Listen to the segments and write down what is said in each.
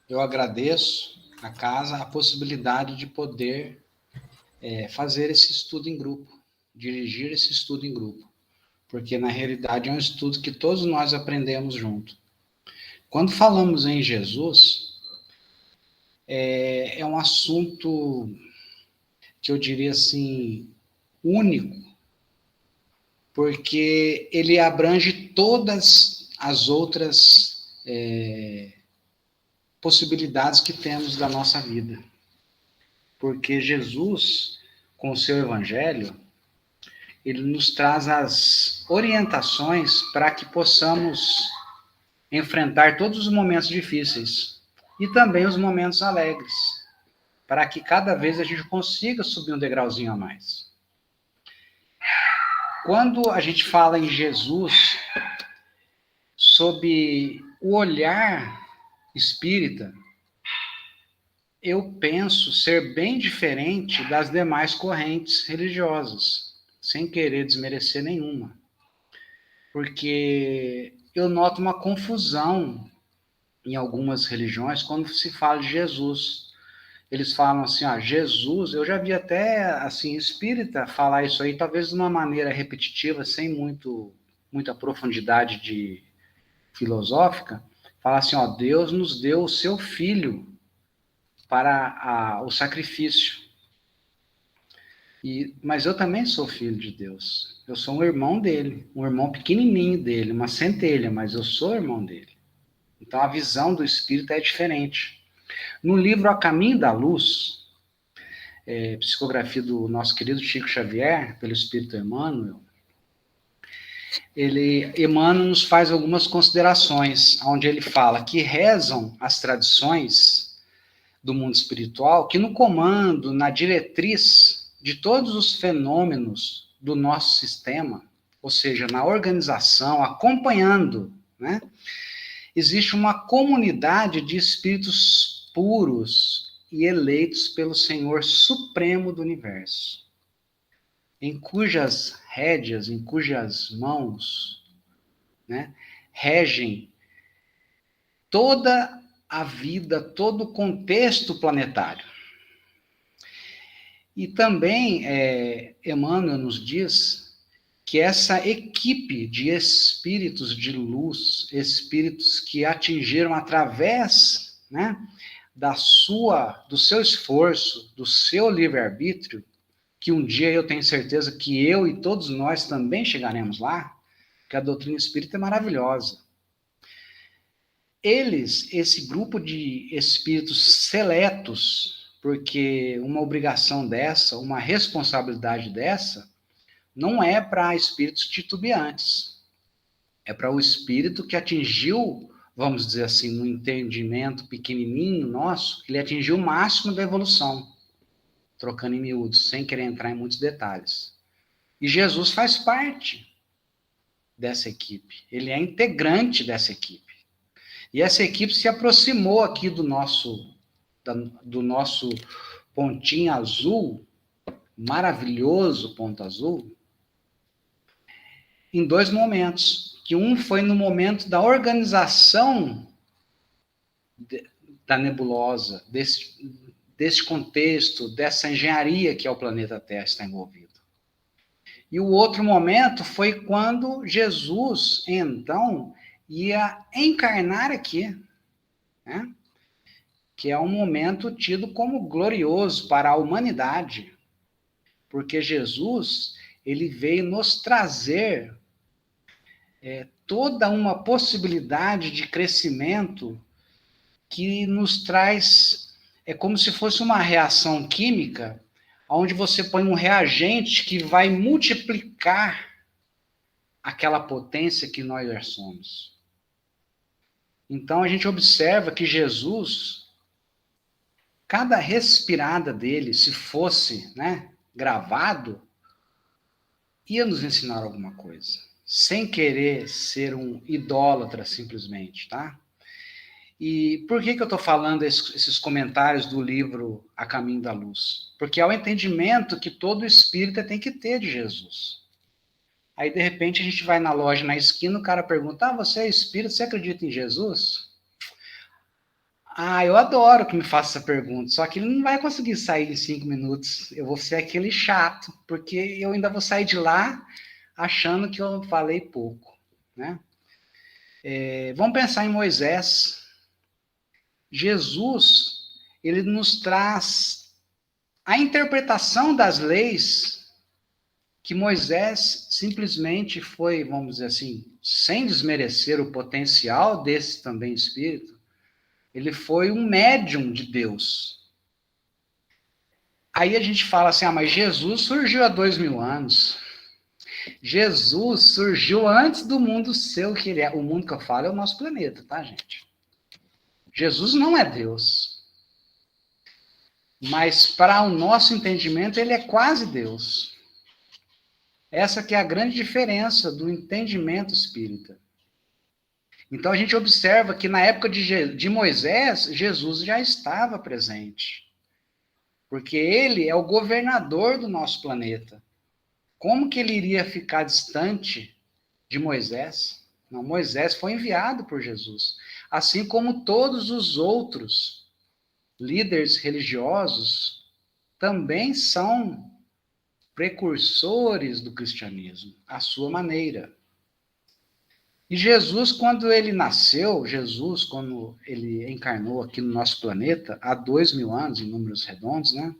eu agradeço à casa a possibilidade de poder fazer esse estudo em grupo, dirigir esse estudo em grupo, porque na realidade é um estudo que todos nós aprendemos junto. Quando falamos em Jesus, é um assunto que eu diria assim, único, porque ele abrange todas as outras possibilidades que temos da nossa vida. Porque Jesus, com o seu evangelho, ele nos traz as orientações para que possamos enfrentar todos os momentos difíceis e também os momentos alegres, para que cada vez a gente consiga subir um degrauzinho a mais. Quando a gente fala em Jesus, sob o olhar espírita, eu penso ser bem diferente das demais correntes religiosas, sem querer desmerecer nenhuma. Porque eu noto uma confusão em algumas religiões quando se fala de Jesus. Eles falam assim, Jesus, eu já vi até assim espírita falar isso aí, talvez de uma maneira repetitiva, sem muita profundidade de filosófica, fala assim, Deus nos deu o seu filho para o sacrifício. Mas eu também sou filho de Deus. Eu sou um irmão dele, um irmão pequenininho dele, uma centelha, mas eu sou irmão dele. Então a visão do espírito é diferente. No livro A Caminho da Luz, psicografia do nosso querido Chico Xavier, pelo Espírito Emmanuel, Emmanuel nos faz algumas considerações, onde ele fala que rezam as tradições do mundo espiritual, que no comando, na diretriz de todos os fenômenos do nosso sistema, ou seja, na organização, acompanhando, né, existe uma comunidade de espíritos puros e eleitos pelo Senhor Supremo do Universo, em cujas rédeas, em cujas mãos, né, regem toda a vida, todo o contexto planetário. E também Emmanuel nos diz que essa equipe de espíritos de luz, espíritos que atingiram através, né, do seu esforço, do seu livre-arbítrio, que um dia eu tenho certeza que eu e todos nós também chegaremos lá, que a doutrina espírita é maravilhosa. Esse grupo de espíritos seletos, porque uma obrigação dessa, uma responsabilidade dessa, não é para espíritos titubeantes. É para o espírito que atingiu, vamos dizer assim, no entendimento pequenininho nosso, ele atingiu o máximo da evolução, trocando em miúdos, sem querer entrar em muitos detalhes. E Jesus faz parte dessa equipe. Ele é integrante dessa equipe. E essa equipe se aproximou aqui do nosso pontinho azul, maravilhoso ponto azul, em dois momentos. Que um foi no momento da organização da nebulosa, desse contexto, dessa engenharia que é o planeta Terra está envolvido. E o outro momento foi quando Jesus, então, ia encarnar aqui, né? Que é um momento tido como glorioso para a humanidade, porque Jesus, ele veio nos trazer toda uma possibilidade de crescimento que nos traz, é como se fosse uma reação química, onde você põe um reagente que vai multiplicar aquela potência que nós já somos. Então a gente observa que Jesus, cada respirada dele, se fosse, né, gravado, ia nos ensinar alguma coisa, sem querer ser um idólatra simplesmente, tá? E por que eu estou falando esses comentários do livro A Caminho da Luz? Porque é o entendimento que todo espírita tem que ter de Jesus. Aí, de repente, a gente vai na loja, na esquina, o cara pergunta, você é espírita, você acredita em Jesus? Eu adoro que me faça essa pergunta, só que ele não vai conseguir sair em 5 minutos. Eu vou ser aquele chato, porque eu ainda vou sair de lá achando que eu falei pouco, né? Vamos pensar em Moisés. Jesus, ele nos traz a interpretação das leis que Moisés simplesmente foi, vamos dizer assim, sem desmerecer o potencial desse também espírito, ele foi um médium de Deus. Aí a gente fala assim, mas Jesus surgiu há 2000 anos. Jesus surgiu antes do mundo ser o que ele é. O mundo que eu falo é o nosso planeta, tá, gente? Jesus não é Deus. Mas para o nosso entendimento, ele é quase Deus. Essa que é a grande diferença do entendimento espírita. Então a gente observa que na época de Moisés, Jesus já estava presente. Porque ele é o governador do nosso planeta. Como que ele iria ficar distante de Moisés? Não, Moisés foi enviado por Jesus. Assim como todos os outros líderes religiosos também são precursores do cristianismo, à sua maneira. E Jesus, quando ele nasceu, Jesus, quando ele encarnou aqui no nosso planeta, há 2000 anos, em números redondos, né?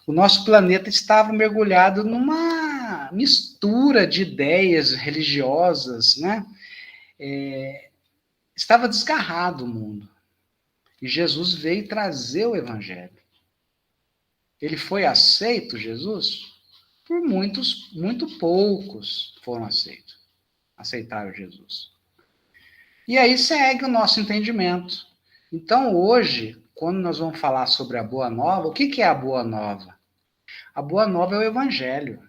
O nosso planeta estava mergulhado numa mistura de ideias religiosas, né? Estava desgarrado o mundo. E Jesus veio trazer o evangelho. Ele foi aceito, Jesus? Por muitos, muito poucos foram aceitos. Aceitaram Jesus. E aí segue o nosso entendimento. Então, hoje, quando nós vamos falar sobre a Boa Nova, o que é a Boa Nova? A Boa Nova é o Evangelho.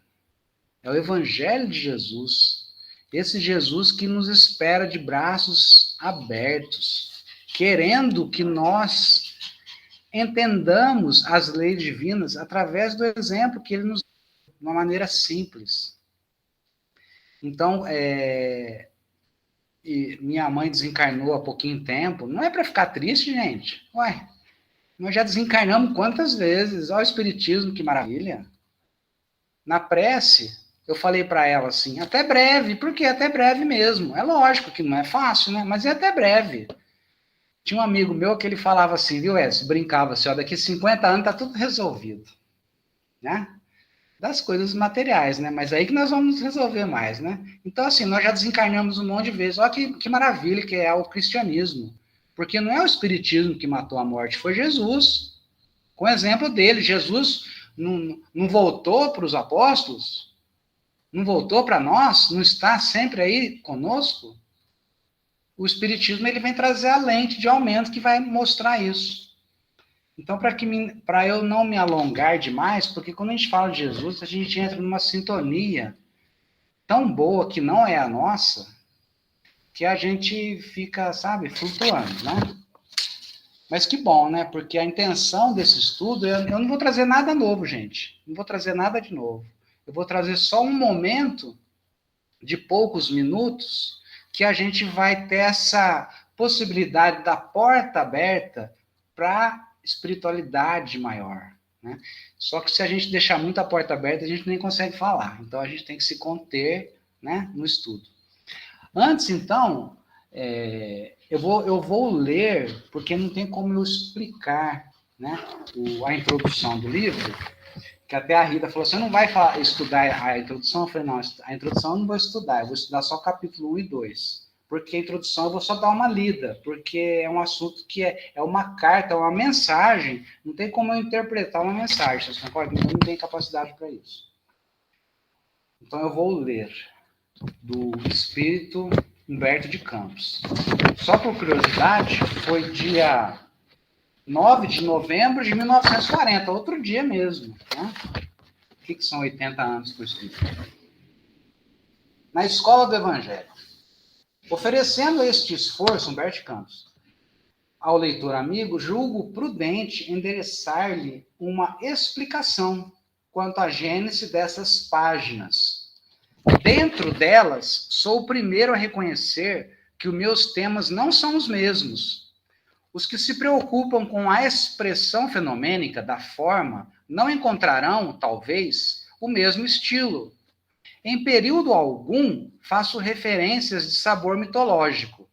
É o Evangelho de Jesus. Esse Jesus que nos espera de braços abertos, querendo que nós entendamos as leis divinas através do exemplo que ele nos dá, de uma maneira simples. Então, minha mãe desencarnou há pouquinho tempo. Não é para ficar triste, gente. Ué, nós já desencarnamos quantas vezes? Olha o Espiritismo, que maravilha. Na prece, eu falei para ela assim, até breve. Por quê? Até breve mesmo. É lógico que não é fácil, né? Mas é até breve. Tinha um amigo meu que ele falava assim, viu, Edson? Brincava assim, ó, daqui 50 anos tá tudo resolvido. Né? Das coisas materiais, né? Mas aí que nós vamos resolver mais, né? Então, assim, nós já desencarnamos um monte de vezes. Olha que maravilha que é o cristianismo. Porque não é o espiritismo que matou a morte, foi Jesus. Com o exemplo dele, Jesus não voltou para os apóstolos? Não voltou para nós? Não está sempre aí conosco? O espiritismo ele vem trazer a lente de aumento que vai mostrar isso. Então, para eu não me alongar demais, porque quando a gente fala de Jesus, a gente entra numa sintonia tão boa que não é a nossa, que a gente fica, sabe, flutuando, né? Mas que bom, né? Porque a intenção desse estudo, eu não vou trazer nada novo, gente. Não vou trazer nada de novo. Eu vou trazer só um momento de poucos minutos que a gente vai ter essa possibilidade da porta aberta para espiritualidade maior, né? Só que se a gente deixar muito a porta aberta, a gente nem consegue falar. Então, a gente tem que se conter, né, no estudo. Antes, então, eu vou ler, porque não tem como eu explicar, né, a introdução do livro, que até a Rita falou, você não vai estudar a introdução? Eu falei, não, a introdução eu não vou estudar, eu vou estudar só capítulo 1 e 2. Porque a introdução eu vou só dar uma lida, porque é um assunto que é uma carta, é uma mensagem, não tem como eu interpretar uma mensagem, vocês concordam? Eu não tenho capacidade para isso. Então eu vou ler do Espírito Humberto de Campos. Só por curiosidade, foi dia 9 de novembro de 1940, outro dia mesmo. Né? O que são 80 anos por Espírito? Na Escola do Evangelho. Oferecendo este esforço, Humberto Campos, ao leitor amigo, julgo prudente endereçar-lhe uma explicação quanto à gênese dessas páginas. Dentro delas, sou o primeiro a reconhecer que os meus temas não são os mesmos. Os que se preocupam com a expressão fenomênica da forma não encontrarão, talvez, o mesmo estilo. Em período algum, faço referências de sabor mitológico.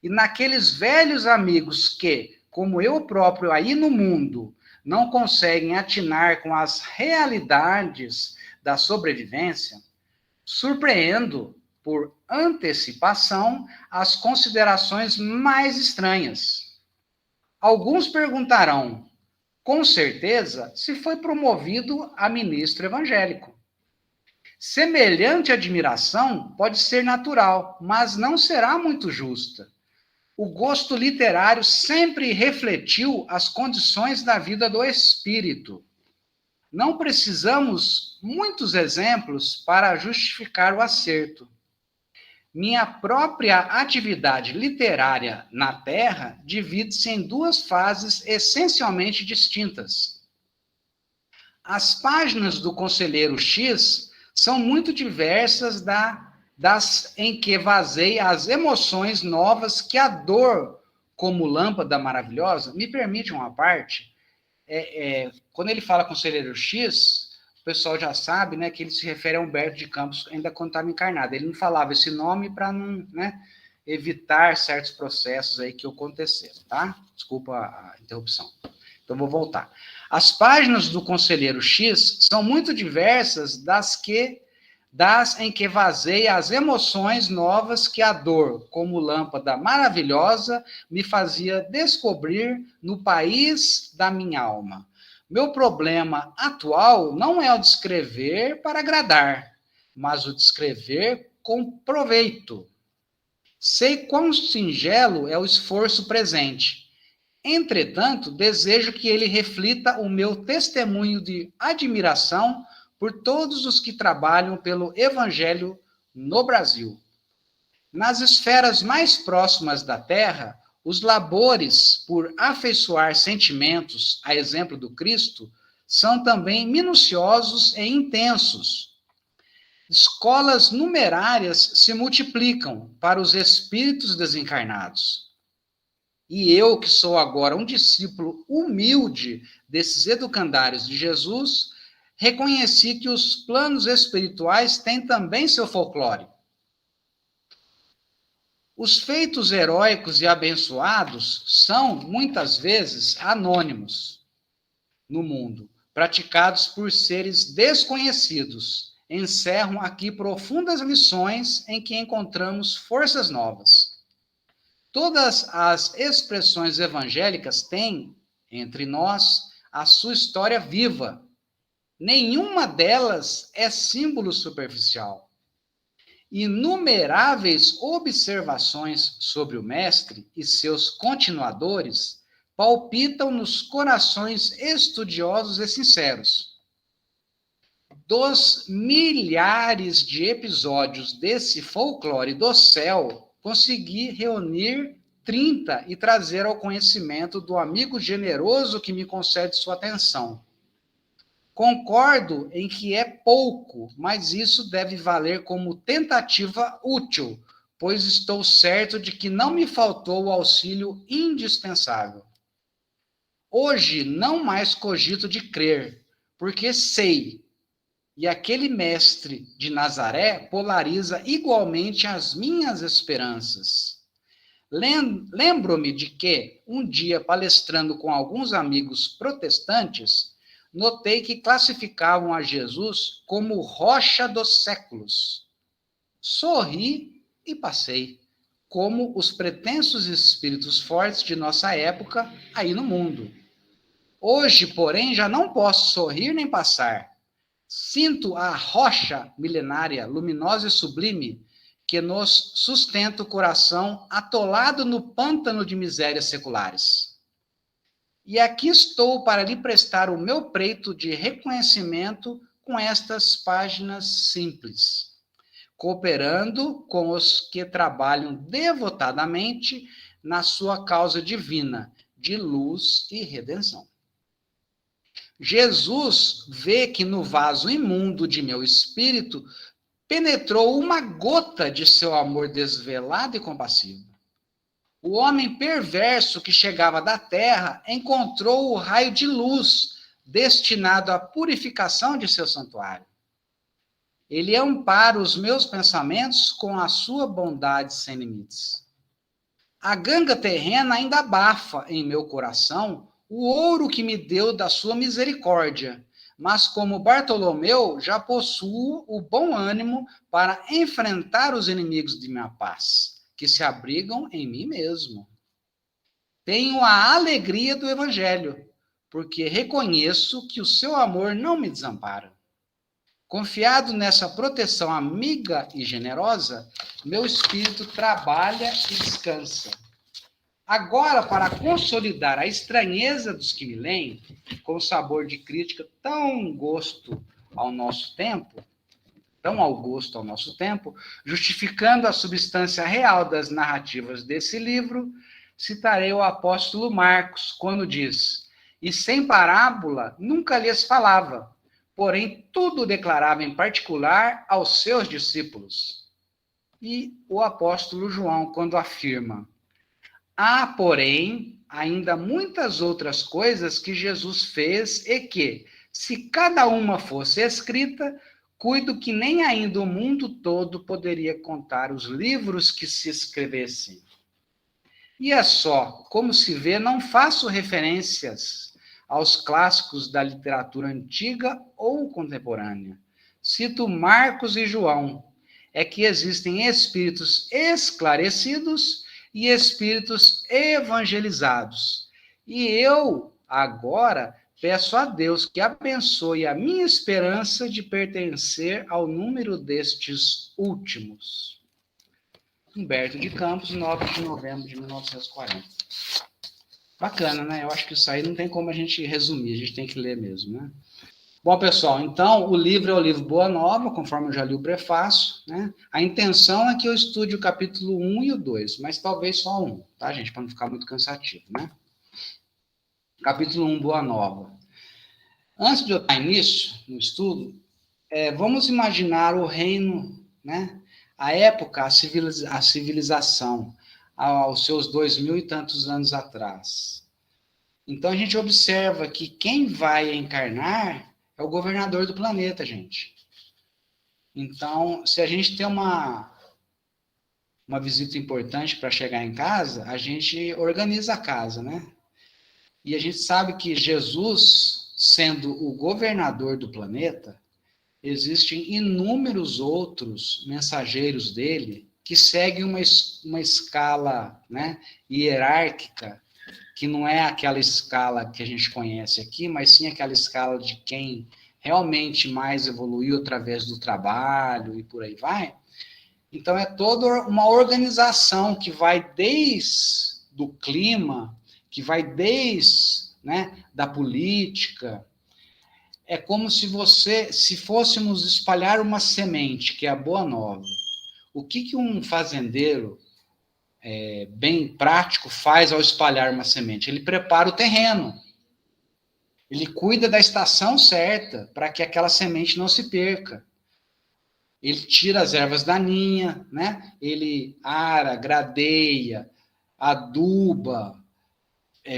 E naqueles velhos amigos que, como eu próprio aí no mundo, não conseguem atinar com as realidades da sobrevivência, surpreendo, por antecipação, as considerações mais estranhas. Alguns perguntarão, com certeza, se foi promovido a ministro evangélico. Semelhante admiração pode ser natural, mas não será muito justa. O gosto literário sempre refletiu as condições da vida do espírito. Não precisamos muitos exemplos para justificar o acerto. Minha própria atividade literária na Terra divide-se em duas fases essencialmente distintas. As páginas do Conselheiro X são muito diversas das em que vazei as emoções novas que a dor, como lâmpada maravilhosa, me permite uma parte. Quando ele fala Conselheiro X, o pessoal já sabe, né, que ele se refere a Humberto de Campos ainda quando estava encarnado. Ele não falava esse nome para não, né, evitar certos processos aí que aconteceram, tá? Desculpa a interrupção. Então, vou voltar. As páginas do Conselheiro X são muito diversas das em que vazei as emoções novas que a dor, como lâmpada maravilhosa, me fazia descobrir no país da minha alma. Meu problema atual não é o de escrever para agradar, mas o de escrever com proveito. Sei quão singelo é o esforço presente. Entretanto, desejo que ele reflita o meu testemunho de admiração por todos os que trabalham pelo Evangelho no Brasil. Nas esferas mais próximas da Terra, os labores por afeiçoar sentimentos, a exemplo do Cristo, são também minuciosos e intensos. Escolas numerárias se multiplicam para os espíritos desencarnados. E eu, que sou agora um discípulo humilde desses educandários de Jesus, reconheci que os planos espirituais têm também seu folclore. Os feitos heróicos e abençoados são, muitas vezes, anônimos no mundo, praticados por seres desconhecidos. Encerram aqui profundas lições em que encontramos forças novas. Todas as expressões evangélicas têm, entre nós, a sua história viva. Nenhuma delas é símbolo superficial. Inumeráveis observações sobre o Mestre e seus continuadores palpitam nos corações estudiosos e sinceros. Dos milhares de episódios desse folclore do céu, consegui reunir 30 e trazer ao conhecimento do amigo generoso que me concede sua atenção. Concordo em que é pouco, mas isso deve valer como tentativa útil, pois estou certo de que não me faltou o auxílio indispensável. Hoje não mais cogito de crer, porque sei, e aquele mestre de Nazaré polariza igualmente as minhas esperanças. Lembro-me de que, um dia palestrando com alguns amigos protestantes, notei que classificavam a Jesus como rocha dos séculos. Sorri e passei, como os pretensos espíritos fortes de nossa época aí no mundo. Hoje, porém, já não posso sorrir nem passar. Sinto a rocha milenária, luminosa e sublime, que nos sustenta o coração atolado no pântano de misérias seculares. E aqui estou para lhe prestar o meu preito de reconhecimento com estas páginas simples, cooperando com os que trabalham devotadamente na sua causa divina de luz e redenção. Jesus vê que no vaso imundo de meu espírito penetrou uma gota de seu amor desvelado e compassivo. O homem perverso que chegava da terra encontrou o raio de luz destinado à purificação de seu santuário. Ele ampara os meus pensamentos com a sua bondade sem limites. A ganga terrena ainda abafa em meu coração o ouro que me deu da sua misericórdia, mas como Bartolomeu, já possuo o bom ânimo para enfrentar os inimigos de minha paz, que se abrigam em mim mesmo. Tenho a alegria do Evangelho, porque reconheço que o seu amor não me desampara. Confiado nessa proteção amiga e generosa, meu espírito trabalha e descansa. Agora, para consolidar a estranheza dos que me leem, com sabor de crítica tão ao gosto ao nosso tempo, justificando a substância real das narrativas desse livro, citarei o apóstolo Marcos, quando diz: "E sem parábola nunca lhes falava, porém tudo declarava em particular aos seus discípulos." E o apóstolo João, quando afirma: "Há, porém, ainda muitas outras coisas que Jesus fez e que, se cada uma fosse escrita, cuido que nem ainda o mundo todo poderia contar os livros que se escrevessem." E é só, como se vê, não faço referências aos clássicos da literatura antiga ou contemporânea. Cito Marcos e João. É que existem espíritos esclarecidos e espíritos evangelizados. E eu, agora, peço a Deus que abençoe a minha esperança de pertencer ao número destes últimos. Humberto de Campos, 9 de novembro de 1940. Bacana, né? Eu acho que isso aí não tem como a gente resumir, a gente tem que ler mesmo, né? Bom, pessoal, então, o livro é o livro Boa Nova, conforme eu já li o prefácio, né? A intenção é que eu estude o capítulo 1 e o 2, mas talvez só um, tá, gente? Para não ficar muito cansativo, né? Capítulo 1, Boa Nova. Antes de eu dar início no estudo, vamos imaginar o reino, né? A época, a civilização, aos seus 2000 e tantos anos atrás. Então, a gente observa que quem vai encarnar é o governador do planeta, gente. Então, se a gente tem uma visita importante para chegar em casa, a gente organiza a casa, né? E a gente sabe que Jesus, sendo o governador do planeta, existem inúmeros outros mensageiros dele que seguem uma escala, né, hierárquica, que não é aquela escala que a gente conhece aqui, mas sim aquela escala de quem realmente mais evoluiu através do trabalho e por aí vai. Então, é toda uma organização que vai desde o clima, que vai desde, né, da política. É como se fôssemos espalhar uma semente, que é a Boa Nova. O que um fazendeiro bem prático faz ao espalhar uma semente? Ele prepara o terreno. Ele cuida da estação certa para que aquela semente não se perca. Ele tira as ervas daninhas, né? Ele ara, gradeia, aduba,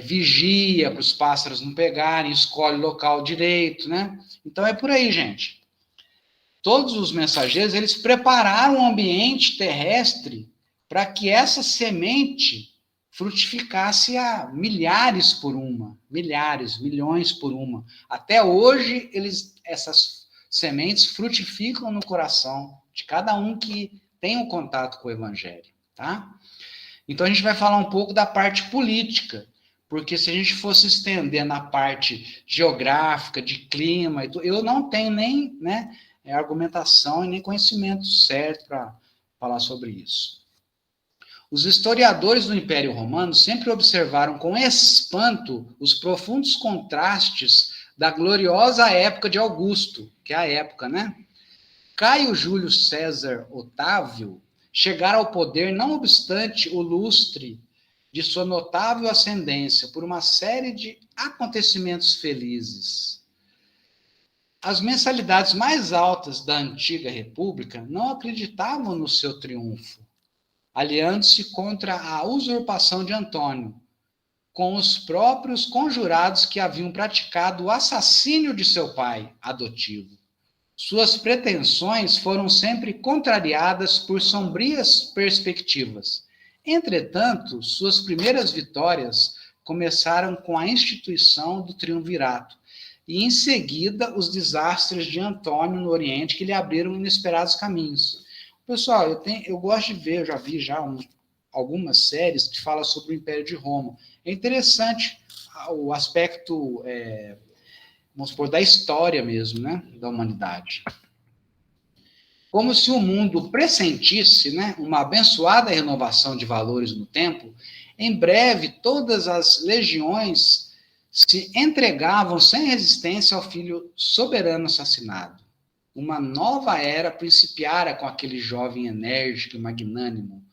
vigia para os pássaros não pegarem, escolhe o local direito, né? Então é por aí, gente. Todos os mensageiros, eles prepararam o ambiente terrestre para que essa semente frutificasse a milhares por uma, milhares, milhões por uma. Até hoje, essas sementes frutificam no coração de cada um que tem um contato com o Evangelho, tá? Então, a gente vai falar um pouco da parte política, porque se a gente fosse estender na parte geográfica, de clima, eu não tenho nem, né, argumentação e nem conhecimento certo para falar sobre isso. Os historiadores do Império Romano sempre observaram com espanto os profundos contrastes da gloriosa época de Augusto, que é a época, né? Caio Júlio César Otávio chegara ao poder, não obstante o lustre de sua notável ascendência, por uma série de acontecimentos felizes. As mensalidades mais altas da antiga república não acreditavam no seu triunfo. aliando-se contra a usurpação de Antônio, com os próprios conjurados que haviam praticado o assassínio de seu pai adotivo. Suas pretensões foram sempre contrariadas por sombrias perspectivas. Entretanto, suas primeiras vitórias começaram com a instituição do triunvirato, e em seguida os desastres de Antônio no Oriente, que lhe abriram inesperados caminhos. Pessoal, eu gosto de ver, eu já vi algumas séries que falam sobre o Império de Roma. É interessante o aspecto, vamos supor, da história mesmo, né, da humanidade. Como se o mundo pressentisse, né, uma abençoada renovação de valores no tempo, em breve todas as legiões se entregavam sem resistência ao filho soberano assassinado. Uma nova era principiara com aquele jovem enérgico e magnânimo.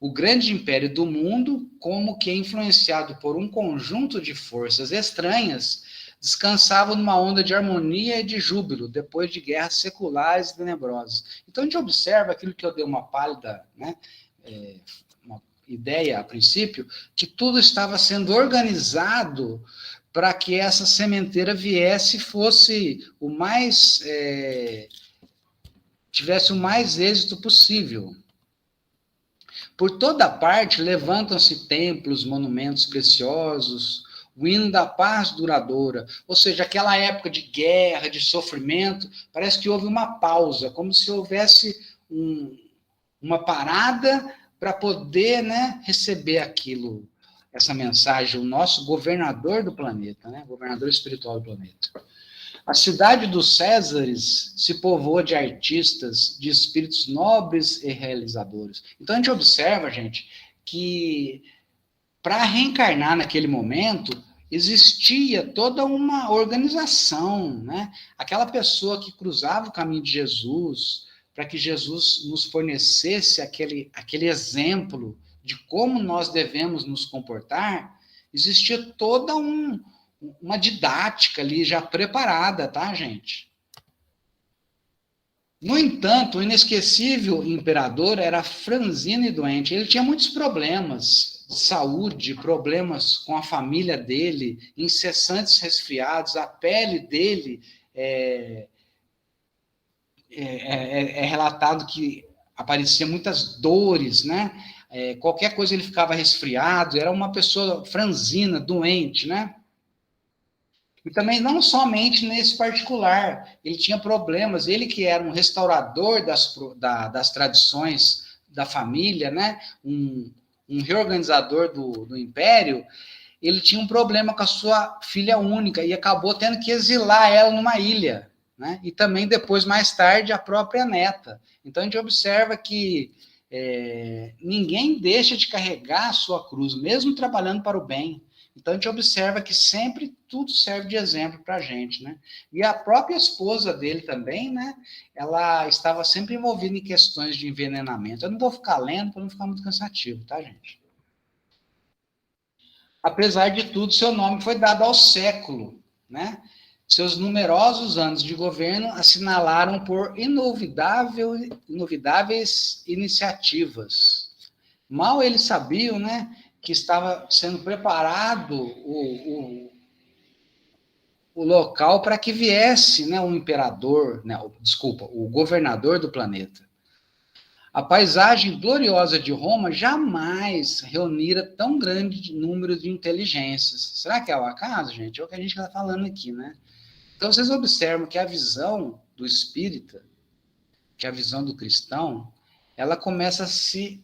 O grande império do mundo, como que influenciado por um conjunto de forças estranhas, descansava numa onda de harmonia e de júbilo, depois de guerras seculares e tenebrosas. Então, a gente observa aquilo que eu dei uma pálida, né, uma ideia a princípio, que tudo estava sendo organizado para que essa sementeira viesse e fosse o mais... tivesse o mais êxito possível. Por toda parte levantam-se templos, monumentos preciosos, o hino da paz duradoura, ou seja, aquela época de guerra, de sofrimento, parece que houve uma pausa, como se houvesse uma parada para poder, né, receber aquilo, essa mensagem, o nosso governador do planeta, né, governador espiritual do planeta. A cidade dos Césares se povoa de artistas, de espíritos nobres e realizadores. Então a gente observa, gente, que para reencarnar naquele momento existia toda uma organização, né? Aquela pessoa que cruzava o caminho de Jesus, para que Jesus nos fornecesse aquele exemplo de como nós devemos nos comportar, existia toda uma didática ali já preparada, tá, gente? No entanto, o inesquecível imperador era franzino e doente. Ele tinha muitos problemas de saúde, problemas com a família dele, incessantes resfriados, a pele dele é relatado que aparecia muitas dores, né? Qualquer coisa ele ficava resfriado, era uma pessoa franzina, doente, né? E também não somente nesse particular, ele tinha problemas, ele que era um restaurador das tradições da família, né? um reorganizador do império, ele tinha um problema com a sua filha única e acabou tendo que exilar ela numa ilha, né? E também depois, mais tarde, a própria neta. Então a gente observa que ninguém deixa de carregar a sua cruz, mesmo trabalhando para o bem. Então, a gente observa que sempre tudo serve de exemplo para a gente, né? E a própria esposa dele também, né? Ela estava sempre envolvida em questões de envenenamento. Eu não vou ficar lendo para não ficar muito cansativo, tá, gente? Apesar de tudo, seu nome foi dado ao século, né? Seus numerosos anos de governo assinalaram por inovidáveis iniciativas. Mal eles sabiam, né, que estava sendo preparado o local para que viesse, né, o imperador, né, o governador do planeta. A paisagem gloriosa de Roma jamais reunira tão grande número de inteligências. Será que é o acaso, gente? É o que a gente está falando aqui, né? Então, vocês observam que a visão do espírita, que a visão do cristão, ela começa a se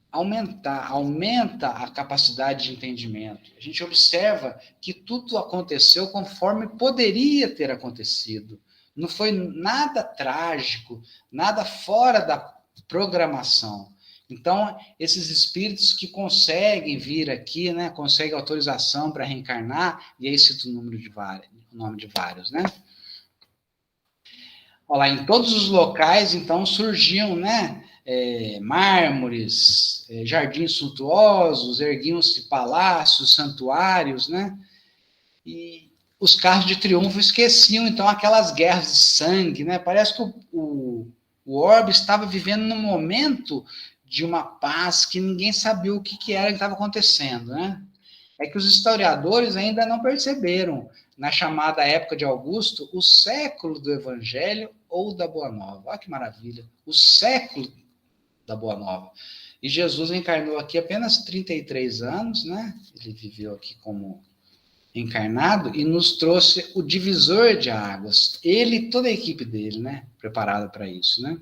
aumenta a capacidade de entendimento. A gente observa que tudo aconteceu conforme poderia ter acontecido. Não foi nada trágico, nada fora da programação. Então, esses espíritos que conseguem vir aqui, né, conseguem autorização para reencarnar, e aí cito o nome de vários, né? Olha lá, em todos os locais, então, surgiam, né, mármores, jardins suntuosos, erguiam-se palácios, santuários, né? E os carros de triunfo esqueciam, então, aquelas guerras de sangue, né? Parece que o orbe estava vivendo num momento de uma paz que ninguém sabia o que era que estava acontecendo, né? É que os historiadores ainda não perceberam, na chamada época de Augusto, o século do Evangelho ou da Boa Nova. Olha que maravilha! O século da Boa Nova. E Jesus encarnou aqui apenas 33 anos, né? Ele viveu aqui como encarnado e nos trouxe o divisor de águas. Ele e toda a equipe dele, né? Preparada para isso, né?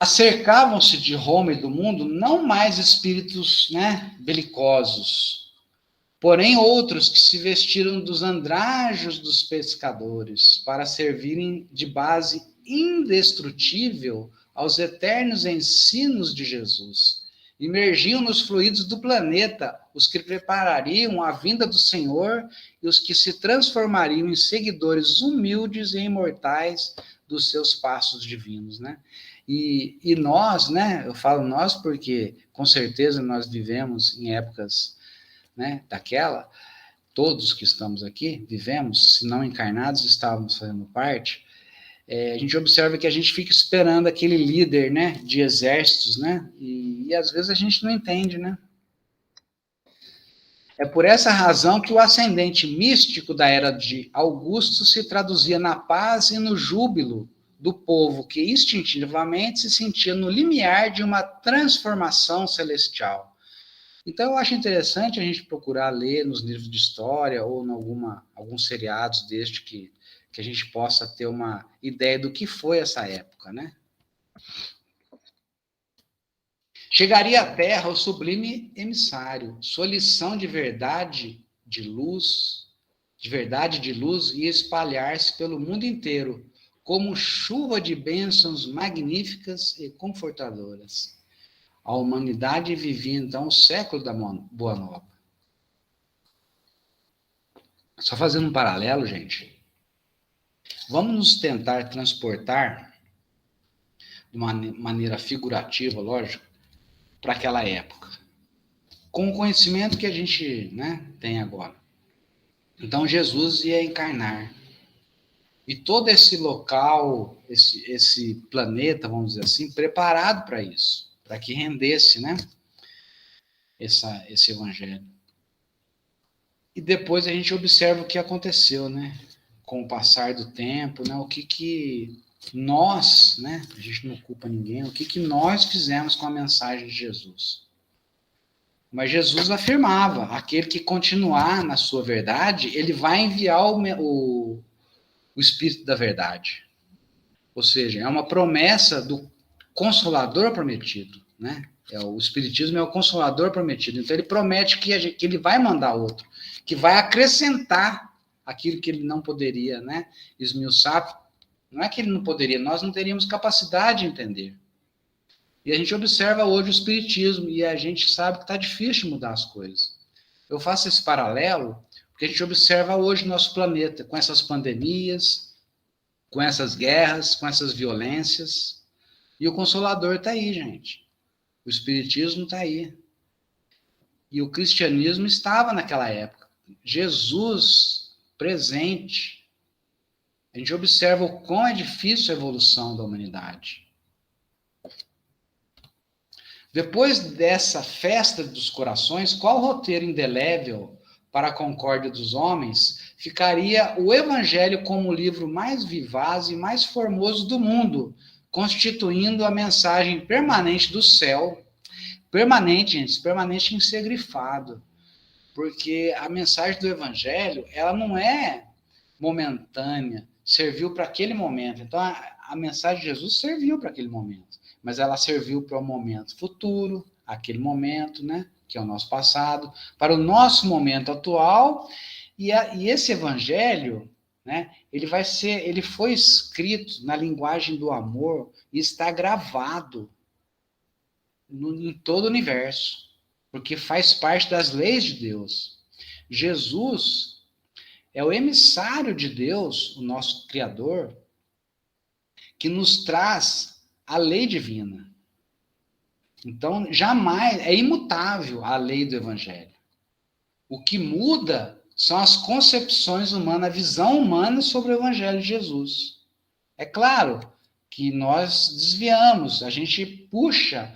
Acercavam-se de Roma e do mundo não mais espíritos, né, belicosos, porém outros que se vestiram dos andrajos dos pescadores para servirem de base indestrutível aos eternos ensinos de Jesus. Imergiam nos fluidos do planeta os que preparariam a vinda do Senhor e os que se transformariam em seguidores humildes e imortais dos seus passos divinos, né? E nós, né? Eu falo nós porque com certeza nós vivemos em épocas, né, daquela, todos que estamos aqui vivemos, se não encarnados, estávamos fazendo parte. A gente observa que a gente fica esperando aquele líder, né, de exércitos, né, e às vezes a gente não entende, né. É por essa razão que o ascendente místico da era de Augusto se traduzia na paz e no júbilo do povo que instintivamente se sentia no limiar de uma transformação celestial. Então, eu acho interessante a gente procurar ler nos livros de história ou em alguns seriados deste que a gente possa ter uma ideia do que foi essa época, né? Chegaria à Terra o sublime emissário, sua lição de verdade, de luz, ia espalhar-se pelo mundo inteiro, como chuva de bênçãos magníficas e confortadoras. A humanidade vivia, então, o século da Boa Nova. Só fazendo um paralelo, gente. Vamos nos tentar transportar, de uma maneira figurativa, lógico, para aquela época. Com o conhecimento que a gente, né, tem agora. Então, Jesus ia encarnar. E todo esse local, esse planeta, vamos dizer assim, preparado para isso. Para que rendesse, né, esse evangelho. E depois a gente observa o que aconteceu, né? Com o passar do tempo, né? O que nós, né? A gente não culpa ninguém, o que nós fizemos com a mensagem de Jesus. Mas Jesus afirmava, aquele que continuar na sua verdade, ele vai enviar o Espírito da verdade. Ou seja, é uma promessa do Consolador prometido, né? O Espiritismo é o Consolador prometido. Então ele promete que ele vai mandar outro, que vai acrescentar aquilo que ele não poderia, né, esmiuçar. Não é que ele não poderia, nós não teríamos capacidade de entender. E a gente observa hoje o Espiritismo e a gente sabe que está difícil mudar as coisas. Eu faço esse paralelo porque a gente observa hoje o nosso planeta com essas pandemias, com essas guerras, com essas violências. E o Consolador está aí, gente. O Espiritismo está aí. E o cristianismo estava naquela época. Jesus presente. A gente observa o quão é difícil a evolução da humanidade. Depois dessa festa dos corações, qual roteiro indelével para a concórdia dos homens ficaria o Evangelho como o livro mais vivaz e mais formoso do mundo, constituindo a mensagem permanente do céu, permanente, gente, permanente em ser grifado, porque a mensagem do Evangelho, ela não é momentânea, serviu para aquele momento. Então, a mensagem de Jesus serviu para aquele momento, mas ela serviu para o momento futuro, aquele momento, né, que é o nosso passado, para o nosso momento atual, e esse Evangelho, né, ele foi escrito na linguagem do amor e está gravado em todo o universo, porque faz parte das leis de Deus. Jesus é o emissário de Deus, o nosso Criador, que nos traz a lei divina. Então, jamais, é imutável a lei do Evangelho. O que muda são as concepções humanas, a visão humana sobre o Evangelho de Jesus. É claro que nós desviamos, a gente puxa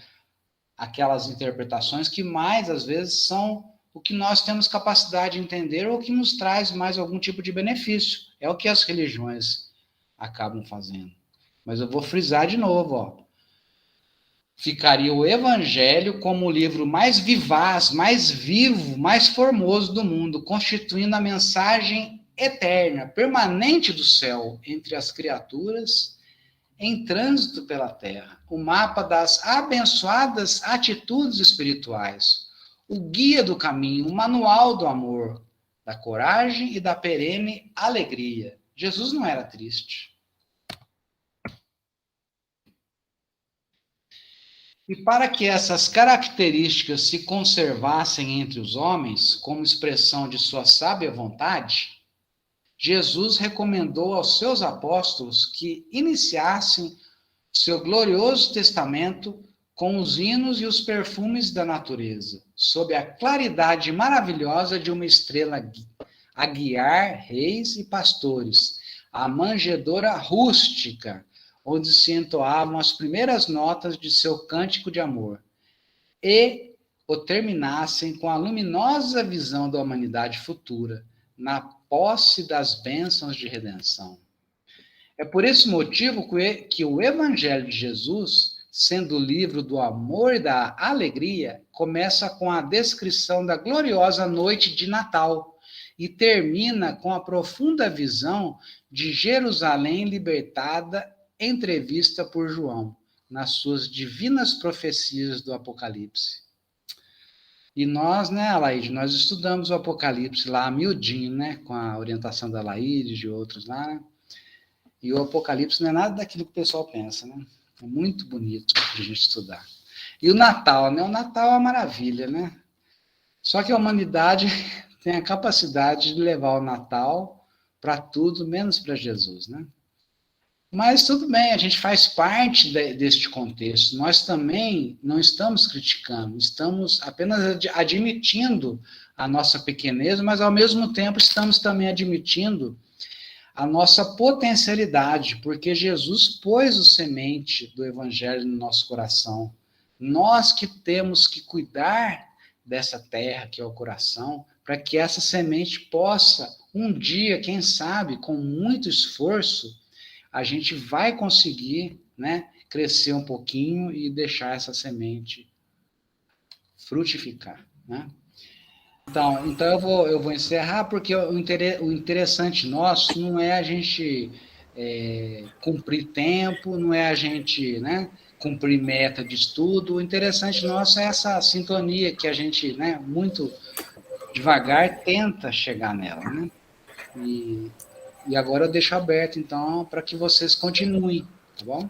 aquelas interpretações que mais, às vezes, são o que nós temos capacidade de entender ou que nos traz mais algum tipo de benefício. É o que as religiões acabam fazendo. Mas eu vou frisar de novo, ó. Ficaria o Evangelho como o livro mais vivaz, mais vivo, mais formoso do mundo, constituindo a mensagem eterna, permanente do céu entre as criaturas em trânsito pela terra, o mapa das abençoadas atitudes espirituais, o guia do caminho, o manual do amor, da coragem e da perene alegria. Jesus não era triste. E para que essas características se conservassem entre os homens, como expressão de sua sábia vontade, Jesus recomendou aos seus apóstolos que iniciassem seu glorioso testamento com os hinos e os perfumes da natureza, sob a claridade maravilhosa de uma estrela a guiar reis e pastores, a manjedoura rústica, onde se entoavam as primeiras notas de seu cântico de amor, e o terminassem com a luminosa visão da humanidade futura, na posse das bênçãos de redenção. É por esse motivo que o Evangelho de Jesus, sendo o livro do amor e da alegria, começa com a descrição da gloriosa noite de Natal e termina com a profunda visão de Jerusalém libertada, entrevista por João, nas suas divinas profecias do Apocalipse. E nós, né, Alaide, nós estudamos o Apocalipse lá miudinho, né, com a orientação da Alaide e de outros lá, né? E o Apocalipse não é nada daquilo que o pessoal pensa, né? É muito bonito para a gente estudar. E o Natal, né? O Natal é uma maravilha, né? Só que a humanidade tem a capacidade de levar o Natal para tudo, menos para Jesus, né? Mas tudo bem, a gente faz parte deste contexto. Nós também não estamos criticando, estamos apenas admitindo a nossa pequenez, mas ao mesmo tempo estamos também admitindo a nossa potencialidade, porque Jesus pôs o semente do Evangelho no nosso coração. Nós que temos que cuidar dessa terra que é o coração, para que essa semente possa, um dia, quem sabe, com muito esforço, a gente vai conseguir, né, crescer um pouquinho e deixar essa semente frutificar, né? Então eu vou encerrar, porque o interessante nosso não é a gente cumprir tempo, não é a gente, né, cumprir meta de estudo. O interessante nosso é essa sintonia que a gente, né, muito devagar tenta chegar nela, né? E agora eu deixo aberto, então, para que vocês continuem, tá bom?